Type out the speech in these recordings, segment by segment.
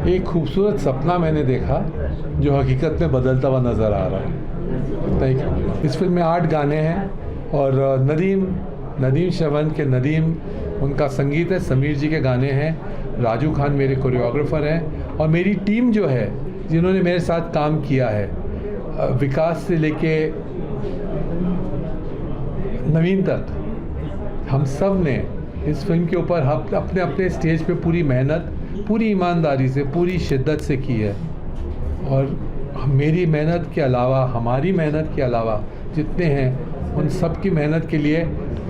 एक खूबसूरत सपना मैंने देखा जो हकीकत में बदलता हुआ नज़र आ रहा है। इस फिल्म में 8 गाने हैं और नदीम श्रवण के नदीम उनका संगीत है, समीर जी के गाने हैं, राजू खान मेरे कोरियोग्राफर हैं और मेरी टीम जो है जिन्होंने मेरे साथ काम किया है, विकास से लेके नवीन तक, हम सब ने इस फिल्म के ऊपर अपने अपने स्टेज पे पूरी मेहनत, पूरी ईमानदारी से, पूरी शिद्दत से की है। और मेरी मेहनत के अलावा, हमारी मेहनत के अलावा जितने हैं उन सब की मेहनत के लिए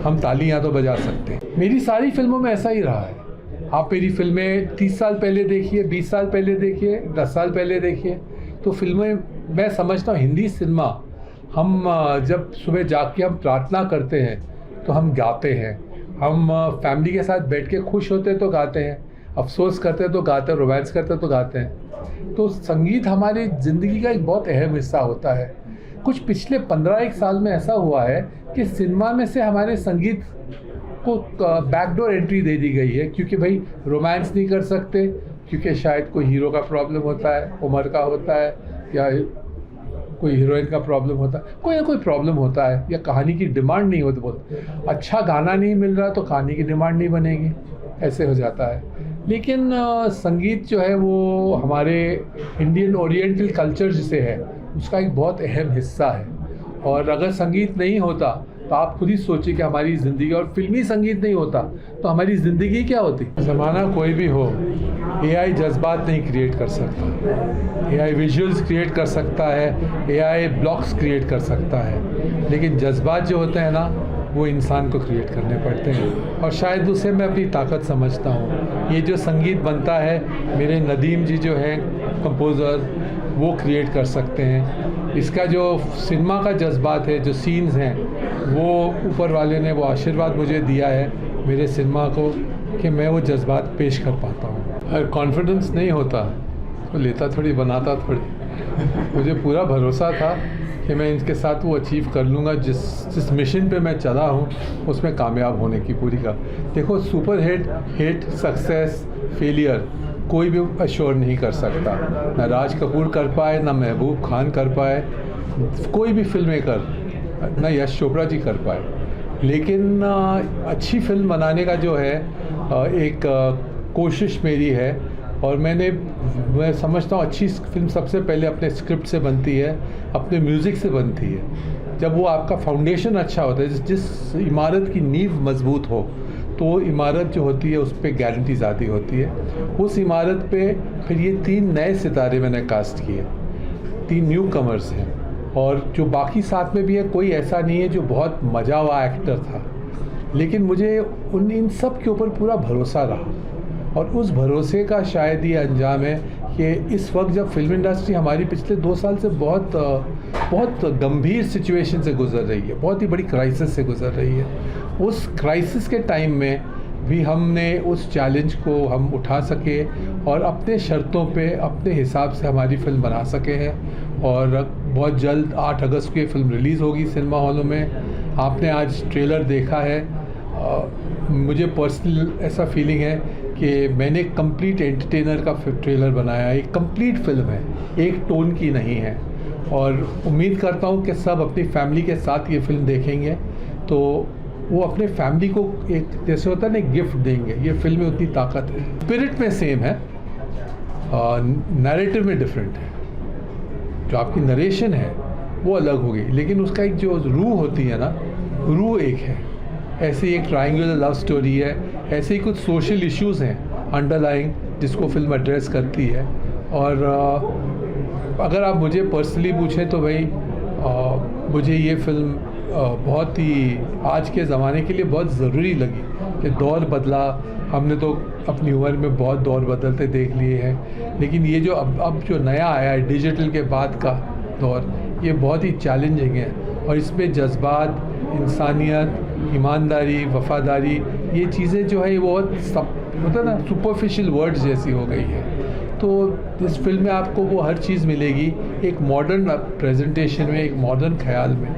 हम तालियां तो बजा सकते हैं। मेरी सारी फिल्मों में ऐसा ही रहा है। आप मेरी फिल्में 30 साल पहले देखिए, 20 साल पहले देखिए, 10 साल पहले देखिए, तो फिल्में, मैं समझता हूँ हिंदी सिनेमा, हम जब सुबह जाग के हम प्रार्थना करते हैं तो हम गाते हैं, हम फैमिली के साथ बैठ के खुश होते तो गाते हैं, अफसोस करते तो गाते हैं, रोमांस करते तो गाते हैं। तो संगीत हमारी ज़िंदगी का एक बहुत अहम हिस्सा होता है। कुछ पिछले 15-1 साल में ऐसा हुआ है कि सिनेमा में से हमारे संगीत को बैकडोर एंट्री दे दी गई है, क्योंकि भाई रोमांस नहीं कर सकते, क्योंकि शायद कोई हीरो का प्रॉब्लम होता है, उम्र का होता है, या कोई हीरोइन का प्रॉब्लम होता है, कोई ना कोई प्रॉब्लम होता है, या कहानी की डिमांड नहीं होती, बहुत अच्छा गाना नहीं मिल रहा तो कहानी की डिमांड नहीं बनेगी, ऐसे हो जाता है। लेकिन संगीत जो है वो हमारे इंडियन ओरिएंटल कल्चर जिसे है उसका एक बहुत अहम हिस्सा है। और अगर संगीत नहीं होता तो आप खुद ही सोचिए कि हमारी ज़िंदगी, और फिल्मी संगीत नहीं होता तो हमारी ज़िंदगी क्या होती। ज़माना कोई भी हो, एआई जज्बात नहीं क्रिएट कर सकता। एआई विजुअल्स क्रिएट कर सकता है, एआई ब्लॉक्स क्रिएट कर सकता है, लेकिन जज्बात जो होते हैं ना, वो इंसान को क्रिएट करने पड़ते हैं। और शायद उसे मैं अपनी ताकत समझता हूँ। ये जो संगीत बनता है, मेरे नदीम जी जो हैं कंपोज़र, वो क्रिएट कर सकते हैं। इसका जो सिनेमा का जज्बात है, जो सीन्स हैं, वो ऊपर वाले ने वो आशीर्वाद मुझे दिया है मेरे सिनेमा को कि मैं वो जज्बात पेश कर पाता हूँ। अगर कॉन्फिडेंस नहीं होता तो लेता थोड़ी, बनाता थोड़ी। मुझे पूरा भरोसा था कि मैं इनके साथ वो अचीव कर लूँगा, जिस मिशन पे मैं चला हूँ उसमें कामयाब होने की पूरी का। देखो, सुपर हिट, सक्सेस, फेलियर कोई भी अश्योर नहीं कर सकता। ना राज कपूर कर पाए, ना महबूब खान कर पाए, कोई भी फिल्म मेकर, ना यश चोपड़ा जी कर पाए। लेकिन अच्छी फिल्म बनाने का जो है एक कोशिश मेरी है। और मैं समझता हूँ अच्छी फिल्म सबसे पहले अपने स्क्रिप्ट से बनती है, अपने म्यूज़िक से बनती है। जब वो आपका फाउंडेशन अच्छा होता है, जिस इमारत की नींव मजबूत हो, तो इमारत जो होती है उस पर गारंटी ज़्यादा होती है। उस इमारत पे फिर ये 3 नए सितारे मैंने कास्ट किए, 3 न्यू कमर्स हैं, और जो बाकी साथ में भी है, कोई ऐसा नहीं है जो बहुत मजा हुआ एक्टर था। लेकिन मुझे इन सब के ऊपर पूरा भरोसा रहा, और उस भरोसे का शायद ये अंजाम है कि इस वक्त जब फिल्म इंडस्ट्री हमारी पिछले 2 साल से बहुत गंभीर सिचुएशन से गुजर रही है, बहुत ही बड़ी क्राइसिस से गुजर रही है, उस क्राइसिस के टाइम में भी हमने उस चैलेंज को हम उठा सके और अपने शर्तों पे, अपने हिसाब से हमारी फिल्म बना सके हैं। और बहुत जल्द 8 अगस्त को ये फिल्म रिलीज़ होगी सिनेमा हॉलों में। आपने आज ट्रेलर देखा है। मुझे पर्सनल ऐसा फीलिंग है कि मैंने कंप्लीट एंटरटेनर का ट्रेलर बनाया है। एक कंप्लीट फिल्म है, एक टोन की नहीं है। और उम्मीद करता हूँ कि सब अपनी फैमिली के साथ ये फिल्म देखेंगे तो वो अपने फैमिली को एक, जैसे होता है ना, गिफ्ट देंगे। ये फिल्म में उतनी ताकत है। स्पिरिट में सेम है, नैरेटिव में डिफरेंट है। जो आपकी नरेशन है वो अलग होगी, लेकिन उसका एक जो रूह होती है ना, रूह एक है। ऐसे ही एक ट्रायंगुलर लव स्टोरी है, ऐसे ही कुछ सोशल इश्यूज़ हैं अंडरलाइंग, जिसको फिल्म एड्रेस करती है। और अगर आप मुझे पर्सनली पूछें तो भाई मुझे ये फिल्म बहुत ही आज के ज़माने के लिए बहुत ज़रूरी लगी कि दौर बदला। हमने तो अपनी उम्र में बहुत दौर बदलते देख लिए हैं, लेकिन ये जो अब जो नया आया है डिजिटल के बाद का दौर, ये बहुत ही चैलेंजिंग है। और इसमें जज्बात, इंसानियत, ईमानदारी, वफ़ादारी, ये चीज़ें जो है वो बहुत होता है ना, सुपरफिशियल वर्ड्स जैसी हो गई है। तो इस फिल्म में आपको वो हर चीज़ मिलेगी, एक मॉडर्न प्रेजेंटेशन में, एक मॉडर्न ख्याल में,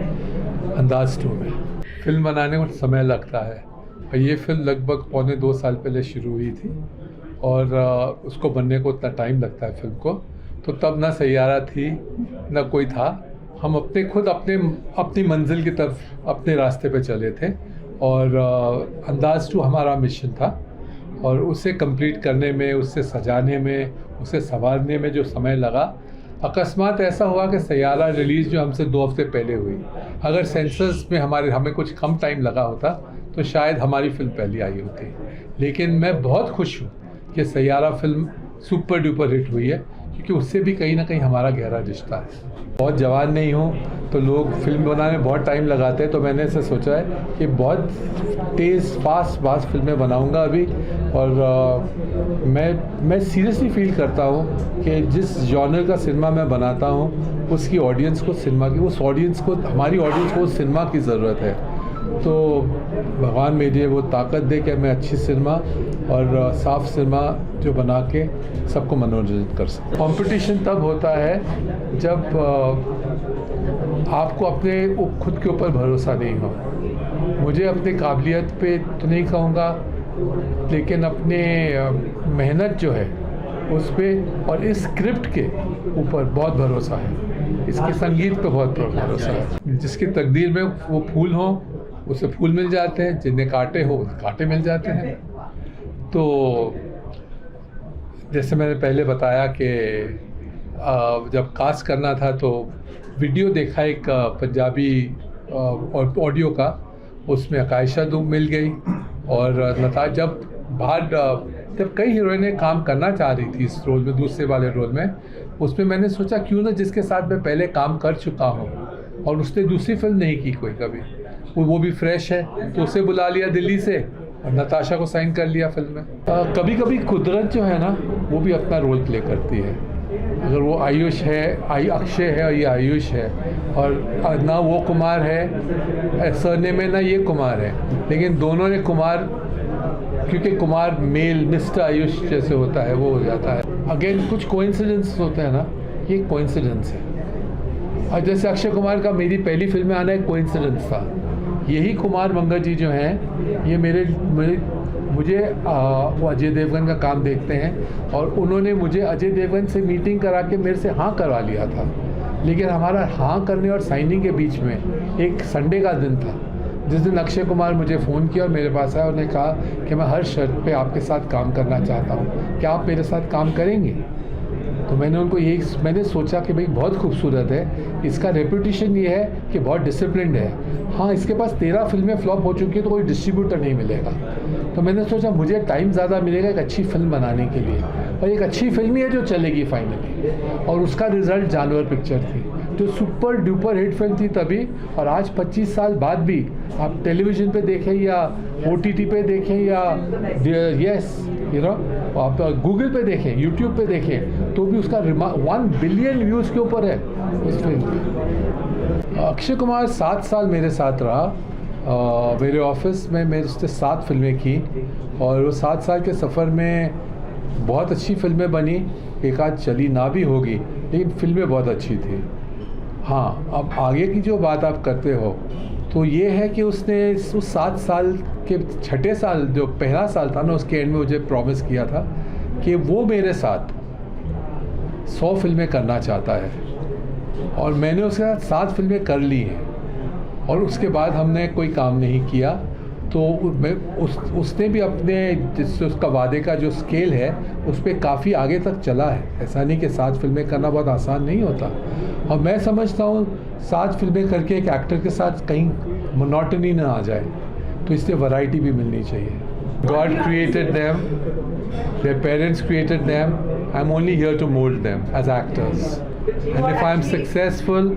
अंदाज 2 में। फिल्म बनाने में समय लगता है, और ये फिल्म लगभग 1.25 साल पहले शुरू हुई थी। और उसको बनने को उतना टाइम लगता है फिल्म को, तो तब ना सैयारा थी ना कोई था। हम अपनी मंजिल की तरफ अपने रास्ते पे चले थे और अंदाज़ 2 हमारा मिशन था और उसे कंप्लीट करने में, उससे सजाने में, उसे संवारने में जो समय लगा, अकस्मात ऐसा हुआ कि सैयारा रिलीज़ जो हमसे 2 हफ्ते पहले हुई, अगर सेंसस में हमें कुछ कम टाइम लगा होता तो शायद हमारी फिल्म पहले आई होती। लेकिन मैं बहुत खुश हूँ कि Saiyaara film super duper hit हुई है, क्योंकि उससे भी कहीं ना कहीं हमारा गहरा रिश्ता है। बहुत जवान नहीं हूँ तो लोग फिल्म बनाने में बहुत टाइम लगाते हैं, तो मैंने ऐसे सोचा है कि बहुत तेज़ फास्ट फिल्में बनाऊंगा अभी। और मैं सीरियसली फील करता हूँ कि जिस जॉनर का सिनेमा मैं बनाता हूँ उसकी ऑडियंस को हमारी ऑडियंस को सिनेमा की ज़रूरत है। तो भगवान मुझे वो ताकत दे कि मैं अच्छी सिनेमा और साफ सिनेमा जो बना के सबको मनोरंजित कर सकूं। कंपटीशन तब होता है जब आपको अपने खुद के ऊपर भरोसा नहीं हो। मुझे अपनी काबिलियत पे तो नहीं कहूँगा, लेकिन अपने मेहनत जो है उस पर और इस स्क्रिप्ट के ऊपर बहुत भरोसा है, इसके संगीत पे बहुत भरोसा है। जिसकी तकदीर में वो फूल हो उसे फूल मिल जाते हैं, जिन्हें कांटे हो कांटे मिल जाते हैं। तो जैसे मैंने पहले बताया कि जब कास्ट करना था तो वीडियो देखा एक पंजाबी ऑडियो का, उसमें आकायशा दूब मिल गई और लता जब कई हीरोइनें काम करना चाह रही थी इस रोल में, दूसरे वाले रोल में, उसमें मैंने सोचा क्यों ना जिसके साथ मैं पहले काम कर चुका हूँ और उसने दूसरी फिल्म नहीं की कोई कभी, वो भी फ्रेश है, तो उसे बुला लिया दिल्ली से और नताशा को साइन कर लिया फिल्म में। कभी कभी कुदरत जो है ना वो भी अपना रोल प्ले करती है। अगर वो अक्षय है और ये आयुष है, और ना वो कुमार है सरने में ना ये कुमार है, लेकिन दोनों ने कुमार, क्योंकि कुमार मेल मिस्टर आयुष जैसे होता है वो हो जाता है। अगेन कुछ कोइंसिडेंस होते हैं ना, ये कोइंसिडेंस है। और जैसे अक्षय कुमार का मेरी पहली फिल्म में आना एक कोइंसिडेंस था। यही कुमार मंगल जी जो हैं ये मुझे वो अजय देवगन का काम देखते हैं और उन्होंने मुझे अजय देवगन से मीटिंग करा के मेरे से हाँ करवा लिया था। लेकिन हमारा हाँ करने और साइनिंग के बीच में एक संडे का दिन था, जिस दिन अक्षय कुमार मुझे फ़ोन किया और मेरे पास आया और उन्होंने कहा कि मैं हर शर्त पे आपके साथ काम करना चाहता हूँ, क्या आप मेरे साथ काम करेंगे? तो मैंने सोचा कि भाई बहुत खूबसूरत है, इसका रेपुटेशन ये है कि बहुत डिसिप्लिन्ड है। हाँ, इसके पास 13 फिल्में फ्लॉप हो चुकी है तो कोई डिस्ट्रीब्यूटर नहीं मिलेगा। तो मैंने सोचा मुझे टाइम ज़्यादा मिलेगा एक अच्छी फिल्म बनाने के लिए, और एक अच्छी फिल्म ही है जो चलेगी फाइनली। और उसका रिज़ल्ट जानवर पिक्चर थी, जो सुपर डुपर हिट फिल्म थी तभी, और आज 25 साल बाद भी आप टेलीविज़न पे देखें या OTT पे देखें या आप गूगल पे देखें, यूट्यूब पे देखें, तो भी उसका 1 बिलियन व्यूज़ के ऊपर है उस फिल्म की। अक्षय कुमार 7 साल मेरे साथ रहा। मेरे ऑफिस में मेरे उसने 7 फिल्में की और वो 7 साल के सफ़र में बहुत अच्छी फिल्में बनी, एक आध चली ना भी होगी, लेकिन फिल्में बहुत अच्छी थी। हाँ, अब आगे की जो बात आप करते हो तो ये है कि उसने उस 7 साल के छठे साल, जो पहला साल था ना, उसके एंड में मुझे प्रॉमिस किया था कि वो मेरे साथ 100 फिल्में करना चाहता है, और मैंने उसके साथ 7 फिल्में कर ली हैं। और उसके बाद हमने कोई काम नहीं किया, तो उसने भी अपने जिससे उसका वादे का जो स्केल है उस पर काफ़ी आगे तक चला है। ऐसा नहीं कि 7 फिल्में करना बहुत आसान नहीं होता, और मैं समझता हूँ 7 फिल्में करके एक एक्टर के साथ कहीं मोनोटनी ना आ जाए, तो इसलिए वैरायटी भी मिलनी चाहिए। God created them, their parents created them, I'm only here to mold them as actors, and if I'm successful,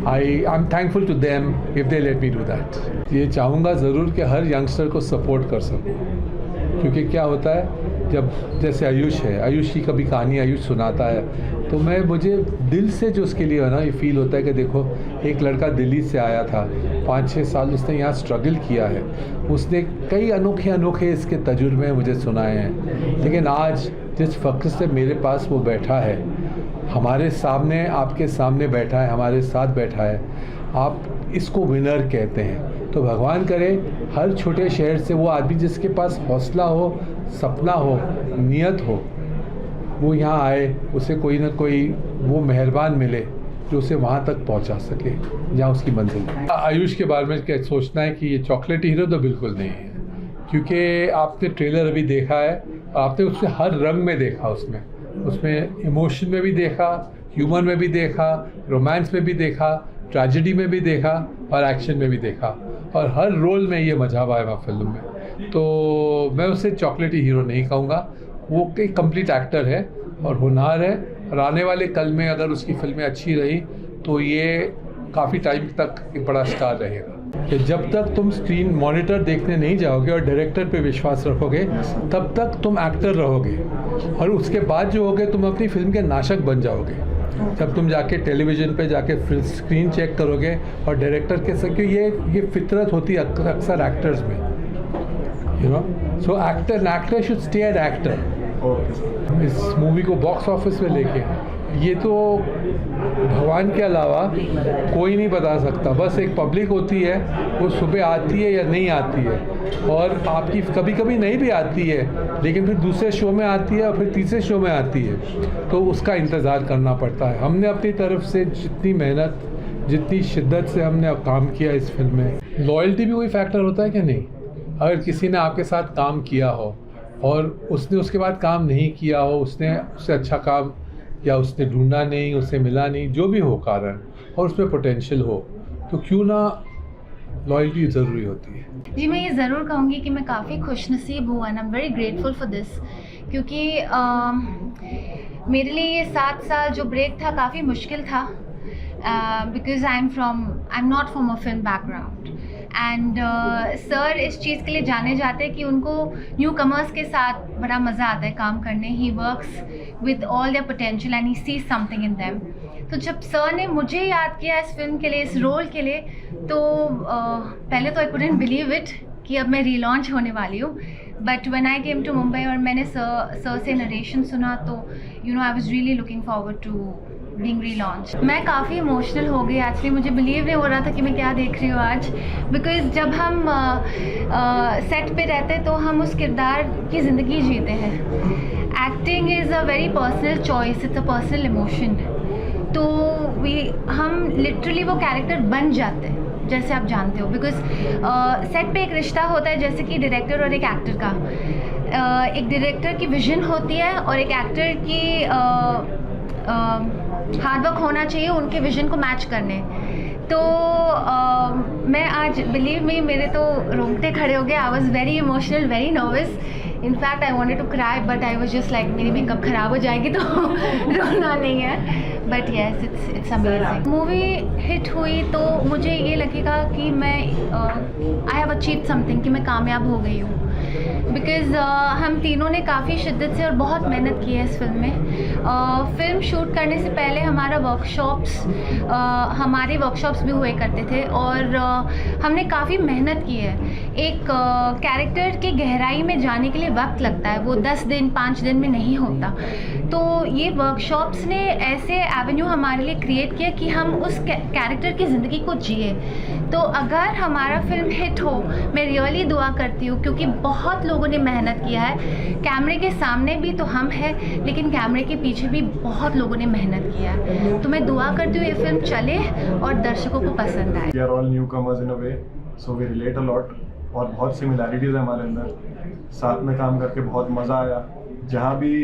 I'm thankful to them if they let me do that. ये चाहूँगा ज़रूर कि हर यंगस्टर को support कर सकूँ, क्योंकि क्या होता है जब जैसे आयुष की कभी कहानी आयुष सुनाता है तो मुझे दिल से जो उसके लिए है ना ये फील होता है कि देखो एक लड़का दिल्ली से आया था, 5-6 साल उसने यहाँ स्ट्रगल किया है, उसने कई अनोखे इसके तजुर्बे मुझे सुनाए हैं, लेकिन आज जिस फ़ख्र से मेरे पास वो बैठा है, हमारे सामने, आपके सामने बैठा है, हमारे साथ बैठा है, आप इसको विनर कहते हैं। तो भगवान करे हर छोटे शहर से वो आदमी जिसके पास हौसला हो, सपना हो, नियत हो, वो यहाँ आए, उसे कोई ना कोई वो मेहरबान मिले जो उसे वहाँ तक पहुँचा सके जहाँ उसकी मंजिल है। आयुष के बारे में क्या सोचना है कि ये चॉकलेटी हीरो, तो बिल्कुल नहीं है, क्योंकि आपने ट्रेलर अभी देखा है, आपने उसमें हर रंग में देखा, उसमें इमोशन में भी देखा, ह्यूमर में भी देखा, रोमांस में भी देखा, ट्रेजेडी में भी देखा और एक्शन में भी देखा, और हर रोल में ये मजा आया फिल्म में। तो मैं उसे चॉकलेटी हीरो नहीं कहूँगा, वो एक कंप्लीट एक्टर है और होनहार है, और आने वाले कल में अगर उसकी फिल्में अच्छी रही तो ये काफ़ी टाइम तक एक बड़ा स्टार रहेगा। कि जब तक तुम स्क्रीन मॉनिटर देखने नहीं जाओगे और डायरेक्टर पे विश्वास रखोगे, तब तक तुम एक्टर रहोगे, और उसके बाद जो होगे तुम अपनी फिल्म के नाशक बन जाओगे। जब तुम जाके टेलीविज़न पे जाके स्क्रीन चेक करोगे और डायरेक्टर के संग, ये फितरत होती है अक्सर एक्टर्स में, you know. So actor should stay as actor. इस मूवी को बॉक्स ऑफिस में लेके, ये तो भगवान के अलावा कोई नहीं बता सकता। बस एक पब्लिक होती है, वो सुबह आती है या नहीं आती है, और आपकी कभी कभी नहीं भी आती है, लेकिन फिर दूसरे शो में आती है और फिर तीसरे शो में आती है, तो उसका इंतज़ार करना पड़ता है। हमने अपनी तरफ से जितनी मेहनत, जितनी शिद्दत से हमने काम किया इस फिल्म में, लॉयल्टी भी कोई फैक्टर होता है कि नहीं। अगर किसी ने आपके साथ काम किया हो और उसने उसके बाद काम नहीं किया हो, उसने उससे अच्छा काम, या उसने ढूंढा नहीं, उसे मिला नहीं, जो भी हो कारण, और उसमें पोटेंशियल हो, तो क्यों ना लॉयल्टी ज़रूरी होती है। जी, मैं ये ज़रूर कहूँगी कि मैं काफ़ी खुशनसीब हूँ and I am very grateful for this, क्योंकि मेरे लिए ये 7 साल जो ब्रेक था काफ़ी मुश्किल था, because I am not from a film background, and sir इस चीज़ के लिए जाने जाते हैं कि उनको न्यू कमर्स के साथ बड़ा मज़ा आता है काम करने। He works with all their potential and he sees something in them. तो जब सर ने मुझे याद किया इस फिल्म के लिए, इस रोल के लिए, तो पहले तो आई कुडंट बिलीव इट कि अब मैं रीलॉन्च होने वाली हूँ। But when I came to Mumbai और मैंने सर से नरेशन सुना, तो you know I was really looking forward to being relaunch. मैं काफ़ी इमोशनल हो गई एक्चुअली, मुझे बिलीव नहीं हो रहा था कि मैं क्या देख रही हूँ आज, बिकॉज जब हम सेट पे रहते तो हम उस किरदार की ज़िंदगी जीते हैं। Acting is a very personal choice, it's a personal emotion, तो हम लिटरली वो कैरेक्टर बन जाते हैं, जैसे आप जानते हो, बिकॉज सेट पे एक रिश्ता होता है जैसे कि डायरेक्टर और एक एक्टर का। एक डायरेक्टर की विजन होती है और एक एक्टर की हार्डवर्क होना चाहिए उनके विजन को मैच करने। तो मैं आज, बिलीव मी, मेरे तो रोंगटे खड़े हो गए। I was very emotional, very nervous, in fact I wanted to cry, but I was just like मेरी मेकअप ख़राब हो जाएगी तो रोना नहीं है। But yes, it's amazing. Movie hit हुई तो मुझे ये लगेगा कि मैं आई हैव अचीव्ड समथिंग, कि मैं कामयाब हो गई हूँ, बिकॉज़ हम तीनों ने काफ़ी शिद्दत से और बहुत मेहनत की है इस फिल्म में। फिल्म शूट करने से पहले हमारे वर्कशॉप्स भी हुए करते थे, और हमने काफ़ी मेहनत की है। एक कैरेक्टर की गहराई में जाने के लिए वक्त लगता है, वो 10 दिन 5 दिन में नहीं होता। तो ये वर्कशॉप्स ने ऐसे एवेन्यू हमारे लिए क्रिएट किया कि हम उस कैरेक्टर की ज़िंदगी को जिए। तो अगर हमारा फिल्म हिट हो, मैं रियली दुआ करती हूँ, क्योंकि बहुत लोगों ने मेहनत किया है। कैमरे के सामने भी तो हम हैं, लेकिन कैमरे के पीछे भी बहुत लोगों ने मेहनत किया है। तो मैं दुआ करती हूँ ये फिल्म चले और दर्शकों को पसंद आए। We are all newcomers in a way, so we relate a lot, और बहुत सिमिलैरिटीज़ है हमारे अंदर। साथ में काम करके बहुत मज़ा आया। जहाँ भी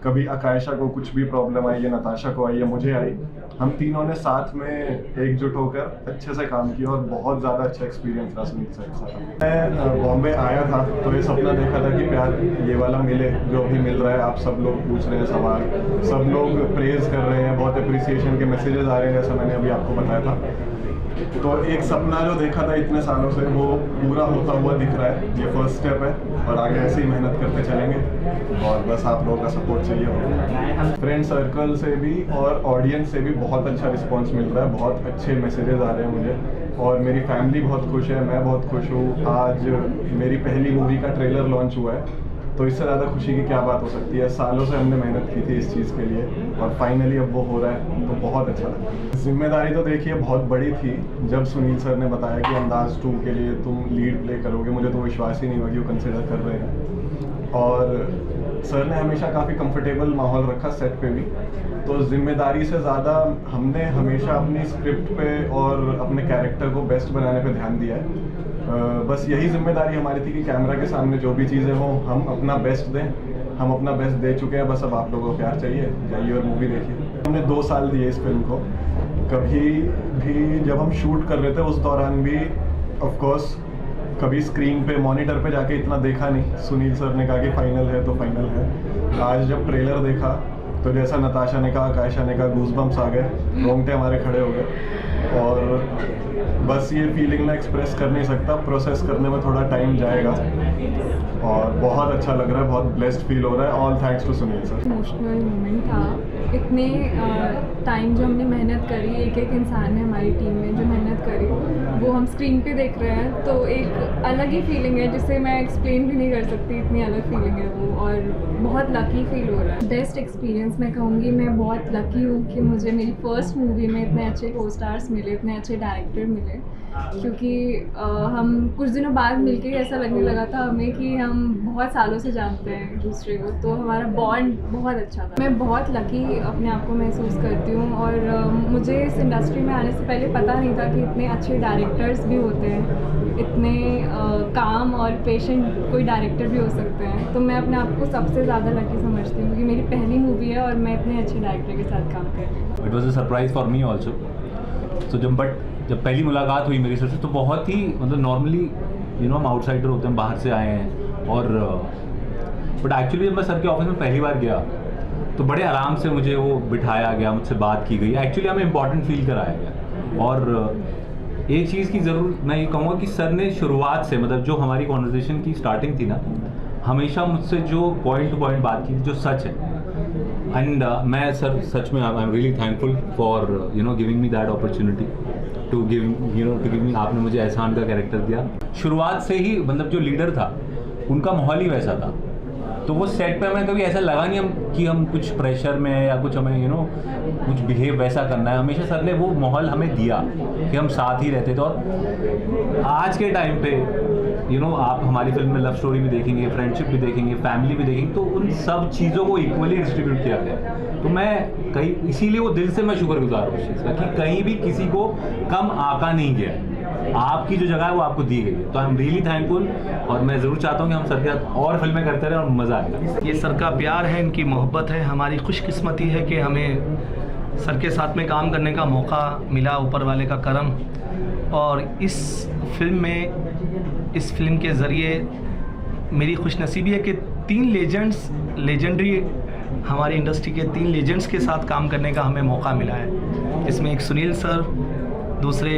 कभी आकायशा को कुछ भी प्रॉब्लम आई, या नताशा को आई, या मुझे आई, हम तीनों ने साथ में एकजुट होकर अच्छे से काम किया, और बहुत ज़्यादा अच्छा एक्सपीरियंस रहा सुनील सर के साथ। मैं बॉम्बे आया था तो ये सपना देखा था कि प्यार ये वाला मिले जो अभी मिल रहा है। आप सब लोग पूछ रहे हैं सवाल, सब लोग प्रेज़ कर रहे हैं, बहुत अप्रिसिएशन के मैसेजेस आ रहे हैं, जैसा मैंने अभी आपको बताया था। तो एक सपना जो देखा था इतने सालों से, वो पूरा होता हुआ दिख रहा है। ये फर्स्ट स्टेप है, और आगे ऐसे ही मेहनत करते चलेंगे, और बस आप लोगों का सपोर्ट चाहिए होगा। फ्रेंड सर्कल से भी और ऑडियंस से भी बहुत अच्छा रिस्पांस मिल रहा है, बहुत अच्छे मैसेजेस आ रहे हैं मुझे, और मेरी फैमिली बहुत खुश है, मैं बहुत खुश हूँ। आज मेरी पहली मूवी का ट्रेलर लॉन्च हुआ है, तो इससे ज़्यादा खुशी की क्या बात हो सकती है। सालों से हमने मेहनत की थी इस चीज़ के लिए, और फाइनली अब वो हो रहा है, तो बहुत अच्छा लगा। जिम्मेदारी तो देखिए बहुत बड़ी थी। जब सुनील सर ने बताया कि अंदाज़ 2 के लिए तुम लीड प्ले करोगे, मुझे तो विश्वास ही नहीं हुआ कि वो कंसिडर कर रहे हैं। और सर ने हमेशा काफ़ी कंफर्टेबल माहौल रखा सेट पे भी। तो जिम्मेदारी से ज़्यादा हमने हमेशा अपनी स्क्रिप्ट पे और अपने कैरेक्टर को बेस्ट बनाने पे ध्यान दिया है। बस यही जिम्मेदारी हमारी थी कि कैमरा के सामने जो भी चीज़ें हों हम अपना बेस्ट दें। हम अपना बेस्ट दे चुके हैं, बस अब आप लोगों को प्यार चाहिए, जाइए और मूवी देखिए। हमने 2 साल दिए इस फिल्म को। कभी भी जब हम शूट कर रहे थे उस दौरान भी ऑफ कोर्स कभी स्क्रीन पे मॉनिटर पे जाके इतना देखा नहीं। सुनील सर ने कहा कि फाइनल है तो फाइनल है। आज जब ट्रेलर देखा तो जैसा नताशा ने कहा, आकाशा ने कहा, गूज़बम्प्स आ गए, रोंगटे हमारे खड़े हो गए। और बस ये फीलिंग मैं एक्सप्रेस कर नहीं सकता, प्रोसेस करने में थोड़ा टाइम जाएगा। और बहुत अच्छा लग रहा है, बहुत ब्लेस्ड फील हो रहा है। All thanks to Sunil sir. Emotional moment था। इतने टाइम जो हमने मेहनत करी, एक एक इंसान ने हमारी टीम में जो मेहनत करी वो हम स्क्रीन पे देख रहे हैं, तो एक अलग ही फीलिंग है जिसे मैं एक्सप्लेन भी नहीं कर सकती, इतनी अलग फीलिंग है वो। और बहुत लकी फील हो रहा है। बेस्ट एक्सपीरियंस मैं कहूँगी, मैं बहुत लकी हूँ कि मुझे मेरी फर्स्ट मूवी में इतने अच्छे को स्टार्स मिले, इतने अच्छे डायरेक्टर मिले। क्योंकि हम कुछ दिनों बाद मिलके ऐसा लगने लगा था हमें कि हम बहुत सालों से जानते हैं एक दूसरे को, तो हमारा बॉन्ड बहुत अच्छा था। मैं बहुत लकी अपने आप को महसूस करती हूँ। और मुझे इस इंडस्ट्री में आने से पहले पता नहीं था कि इतने अच्छे डायरेक्टर्स भी होते हैं, इतने काम और पेशेंट कोई डायरेक्टर भी हो सकते हैं। तो मैं अपने आप को सबसे ज़्यादा लकी समझती हूँ क्योंकि मेरी पहली मूवी है और मैं इतने अच्छे डायरेक्टर के साथ काम कर रही हूँ। It was a surprise for me also. So जब पहली मुलाकात हुई मेरी सर से तो बहुत ही मतलब नॉर्मली हम आउटसाइडर होते हैं, बाहर से आए हैं। और बट एक्चुअली जब मैं सर के ऑफिस में पहली बार गया तो बड़े आराम से मुझे वो बिठाया गया, मुझसे बात की गई, एक्चुअली हमें इम्पॉर्टेंट फील कराया गया। और एक चीज़ की ज़रूर मैं ये कहूँगा कि सर ने शुरुआत से मतलब जो हमारी कॉन्वर्जेसन की स्टार्टिंग थी ना, हमेशा मुझसे जो पॉइंट टू पॉइंट बात की जो सच है। एंड मैं सर सच में I am really thankful for giving me that opportunity to give me. आपने मुझे एहसान का कैरेक्टर दिया। शुरुआत से ही मतलब जो लीडर था उनका माहौल ही वैसा था, तो वो सेट पे हमें कभी ऐसा लगा नहीं कि हम कुछ प्रेशर में है या कुछ हमें कुछ बिहेव वैसा करना है। हमेशा सर ने वो माहौल हमें दिया कि हम साथ ही रहते थे। और आज के टाइम पे आप हमारी फिल्म में लव स्टोरी भी देखेंगे, फ्रेंडशिप भी देखेंगे, फैमिली भी देखेंगे, तो उन सब चीज़ों को इक्वली डिस्ट्रीब्यूट किया गया। तो मैं कहीं इसीलिए वो दिल से मैं शुक्रगुजार हूँ उस चीज़ का कि कहीं भी किसी को कम आका नहीं गया। आपकी जो जगह है वो आपको दी गई है, तो आई एम रियली थैंकफुल। और मैं ज़रूर चाहता हूँ कि हम सर के साथ और फिल्में करते रहें और मज़ा आएगा। ये सर का प्यार है, इनकी मोहब्बत है। हमारी खुशकिस्मती है कि हमें सर के साथ में काम करने का मौका मिला, ऊपर वाले का करम। और इस फिल्म के ज़रिए मेरी खुशनसीबी है कि 3 लेजेंडरी हमारी इंडस्ट्री के 3 लेजेंड्स के साथ काम करने का हमें मौका मिला है। इसमें एक सुनील सर, दूसरे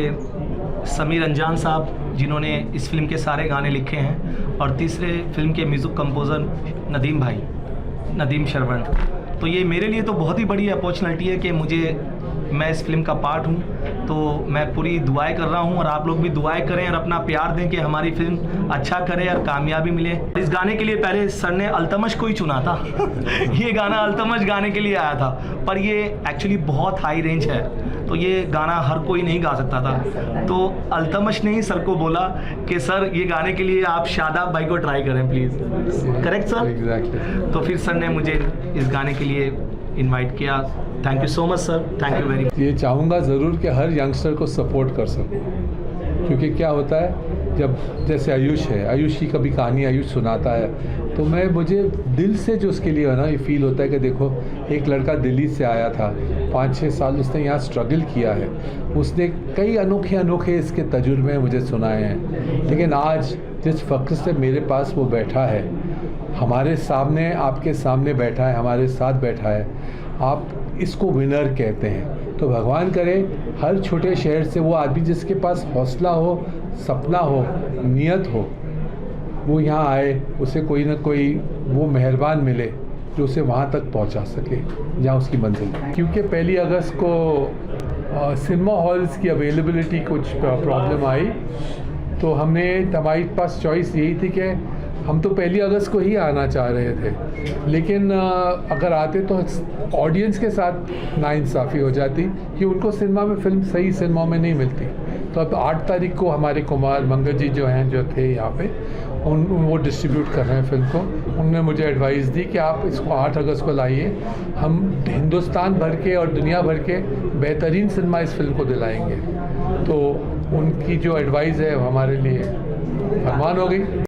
समीर अंजान साहब जिन्होंने इस फिल्म के सारे गाने लिखे हैं, और तीसरे फिल्म के म्यूज़िक कंपोज़र नदीम शरवण। तो ये मेरे लिए तो बहुत ही बड़ी अपॉर्चुनिटी है कि मैं इस फिल्म का पार्ट हूँ। तो मैं पूरी दुआएं कर रहा हूँ और आप लोग भी दुआएं करें और अपना प्यार दें कि हमारी फिल्म अच्छा करे और कामयाबी मिले। इस गाने के लिए पहले सर ने अल्तमश को ही चुना था ये गाना अल्तमश गाने के लिए आया था, पर ये एक्चुअली बहुत हाई रेंज है, तो ये गाना हर कोई नहीं गा सकता था। तो अल्तमश ने ही सर को बोला कि सर ये गाने के लिए आप शादाब भाई को ट्राई करें प्लीज़। Correct sir? एग्जैक्टली। तो फिर सर ने मुझे इस गाने के लिए इनवाइट किया। Thank you so much sir, thank you very much. ये चाहूँगा ज़रूर कि हर यंगस्टर को सपोर्ट कर सकूँ, क्योंकि क्या होता है जब जैसे आयुष की कभी कहानी आयुष सुनाता है तो मुझे दिल से जो उसके लिए है ना ये फील होता है कि देखो एक लड़का दिल्ली से आया था, 5-6 साल उसने यहाँ स्ट्रगल किया है, उसने कई अनोखे इसके तजुर्बे मुझे सुनाए हैं, लेकिन आज जिस फ़ख्र से मेरे पास वो बैठा है, हमारे सामने आपके सामने बैठा है, हमारे साथ बैठा है, आप इसको विनर कहते हैं। तो भगवान करे हर छोटे शहर से वो आदमी जिसके पास हौसला हो, सपना हो, नियत हो, वो यहाँ आए, उसे कोई ना कोई वो मेहरबान मिले जो उसे वहाँ तक पहुँचा सके जहाँ उसकी मंजिल है। क्योंकि 1 अगस्त को सिनेमा हॉल्स की अवेलेबिलिटी कुछ प्रॉब्लम आई, तो हमारे पास चॉइस यही थी कि हम तो 1 अगस्त को ही आना चाह रहे थे, लेकिन अगर आते तो ऑडियंस के साथ नाइंसाफ़ी हो जाती कि उनको सिनेमा में फिल्म सही सिनेमा में नहीं मिलती। तो अब 8 तारीख को हमारे कुमार मंगल जी जो थे यहाँ पे वो डिस्ट्रीब्यूट कर रहे हैं फिल्म को, उन्होंने मुझे एडवाइस दी कि आप इसको 8 अगस्त को लाइए, हम हिंदुस्तान भर के और दुनिया भर के बेहतरीन सिनेमा इस फिल्म को दिलाएंगे। तो उनकी जो एडवाइस है वो हमारे लिए फरमान हो गई।